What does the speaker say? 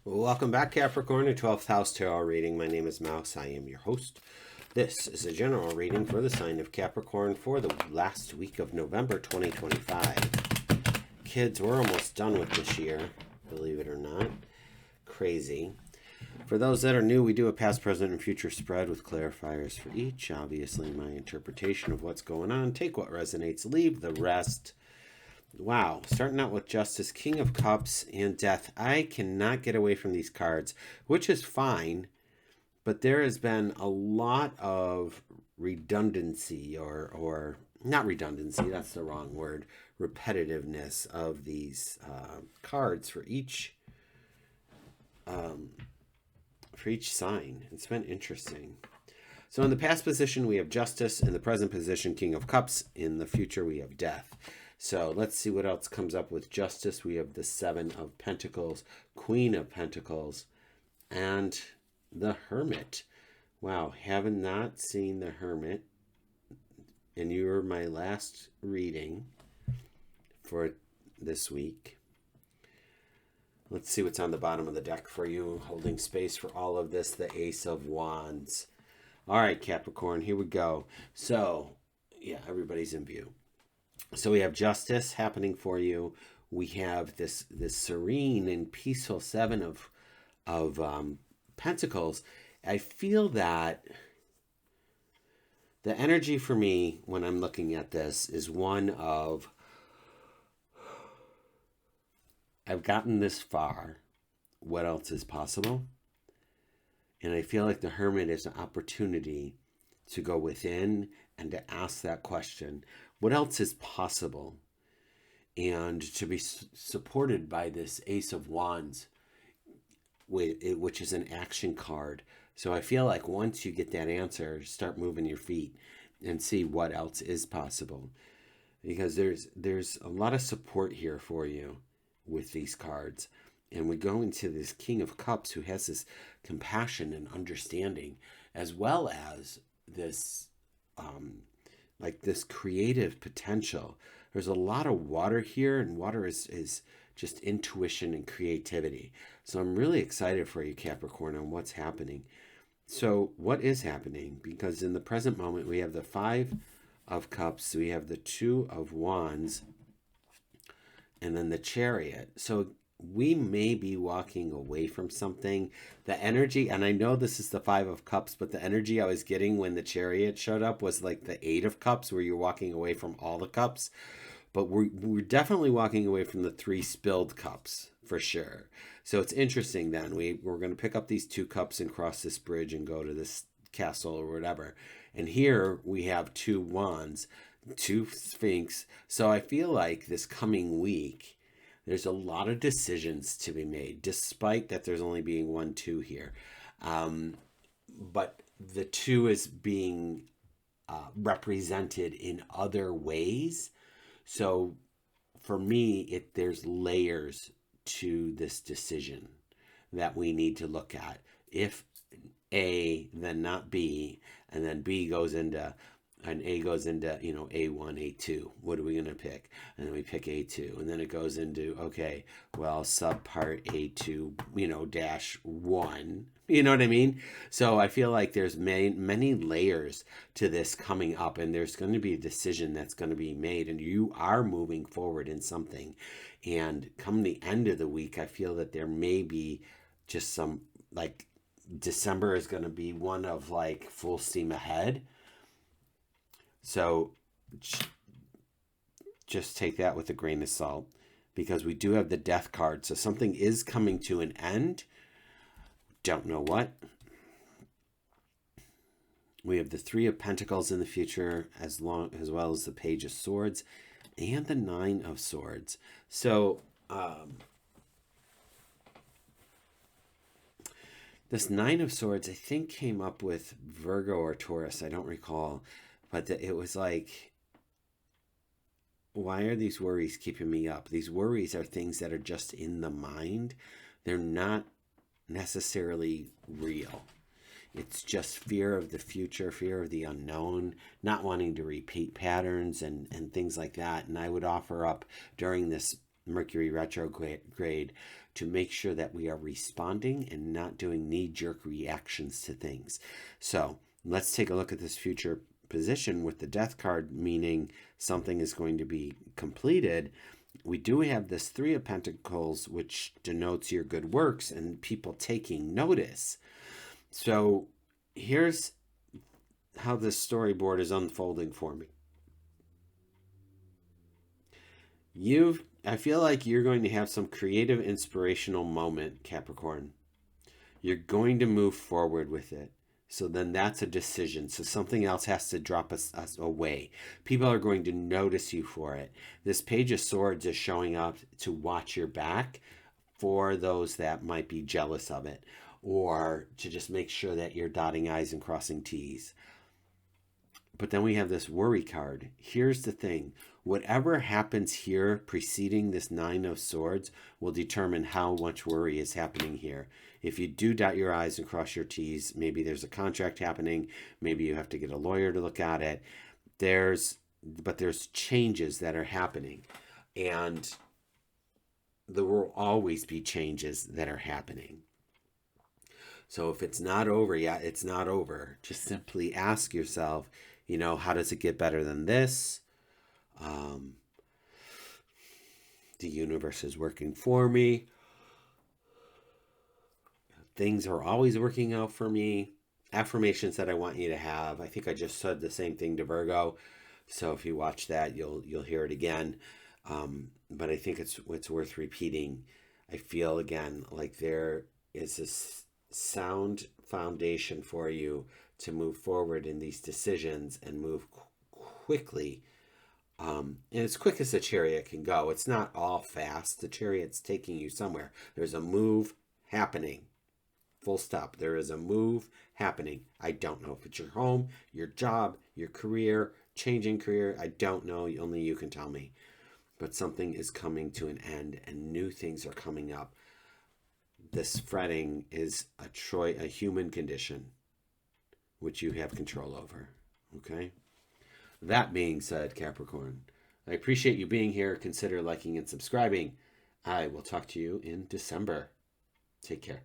Welcome back, Capricorn, to 12th House Tarot reading. My name is Mouse. I am your host. This is a general reading for the sign of Capricorn for the last week of November 2025. Kids, we're almost done with this year, believe it or not. Crazy. For those that are new, we do a past, present, and future spread with clarifiers for each. Obviously, my interpretation of what's going on. Take what resonates, leave the rest. Wow, starting out with Justice, King of Cups, and Death. I cannot get away from these cards, which is fine, but there has been a lot of redundancy, or not redundancy, that's the wrong word, repetitiveness of these cards for each sign. It's been interesting. So in the past position, we have Justice. In the present position, King of Cups. In the future, we have Death. So let's see what else comes up with Justice. We have the Seven of Pentacles, Queen of Pentacles, and the Hermit. Wow, have not seen the Hermit. And you were my last reading for this week. Let's see what's on the bottom of the deck for you, holding space for all of this, the Ace of Wands. All right, Capricorn, here we go. So, yeah, everybody's in view. So we have Justice happening for you. We have this serene and peaceful Seven of Pentacles. I feel that the energy for me when I'm looking at this is one of, I've gotten this far. What else is possible? And I feel like the Hermit is an opportunity to go within and to ask that question. What else is possible? And to be supported by this Ace of Wands, which is an action card. So I feel like once you get that answer, start moving your feet and see what else is possible. Because there's a lot of support here for you with these cards. And we go into this King of Cups who has this compassion and understanding, as well as this like this creative potential. There's a lot of water here, and water is just intuition and creativity. So I'm really excited for you, Capricorn, on what's happening. So what is happening? Because in the present moment, we have the Five of Cups, we have the Two of Wands, and then the Chariot. So we may be walking away from something. The energy, and I know this is the Five of Cups, but the energy I was getting when the Chariot showed up was like the Eight of Cups, where you're walking away from all the cups. But we're definitely walking away from the three spilled cups, for sure. So it's interesting then. We're going to pick up these two cups and cross this bridge and go to this castle or whatever. And here we have two wands, two Sphinx. So I feel like this coming week, there's a lot of decisions to be made, despite that there's only being 1, 2 here. But the 2 is being represented in other ways. So for me, there's layers to this decision that we need to look at. If A, then not B, and then B goes into... and A goes into, A1, A2. What are we going to pick? And then we pick A2. And then it goes into, okay, well, subpart A2, dash 1. You know what I mean? So I feel like there's many layers to this coming up. And there's going to be a decision that's going to be made. And you are moving forward in something. And come the end of the week, I feel that there may be just some, like, December is going to be one of, like, full steam ahead. So just take that with a grain of salt, because we do have the Death card. So something is coming to an end. Don't know what. We have the Three of Pentacles in the future, as well as the Page of Swords and the Nine of Swords. So this Nine of Swords, I think, came up with Virgo or Taurus. I don't recall. But it was like, why are these worries keeping me up? These worries are things that are just in the mind. They're not necessarily real. It's just fear of the future, fear of the unknown, not wanting to repeat patterns and things like that. And I would offer up during this Mercury retrograde to make sure that we are responding and not doing knee-jerk reactions to things. So let's take a look at this future position with the Death card, meaning something is going to be completed. We do have this Three of Pentacles, which denotes your good works and people taking notice. So here's how this storyboard is unfolding for me. I feel like you're going to have some creative, inspirational moment, Capricorn. You're going to move forward with it. So then that's a decision. So something else has to drop us away. People are going to notice you for it. This Page of Swords is showing up to watch your back for those that might be jealous of it, or to just make sure that you're dotting I's and crossing T's. But then we have this Worry card. Here's the thing. Whatever happens here preceding this Nine of Swords will determine how much worry is happening here. If you do dot your I's and cross your T's, maybe there's a contract happening. Maybe you have to get a lawyer to look at it. But there's changes that are happening. And there will always be changes that are happening. So if it's not over yet, it's not over. Just simply ask yourself, how does it get better than this? The universe is working for me. Things are always working out for me. Affirmations that I want you to have. I think I just said the same thing to Virgo. So if you watch that, you'll hear it again. But I think it's worth repeating. I feel again like there is this sound foundation for you to move forward in these decisions and move quickly. And as quick as the chariot can go. It's not all fast. The chariot's taking you somewhere. There's a move happening. Full stop. There is a move happening. I don't know if it's your home, your job, your career, changing career. I don't know. Only you can tell me. But something is coming to an end and new things are coming up. This fretting is a human condition, which you have control over. Okay? That being said, Capricorn, I appreciate you being here. Consider liking and subscribing. I will talk to you in December. Take care.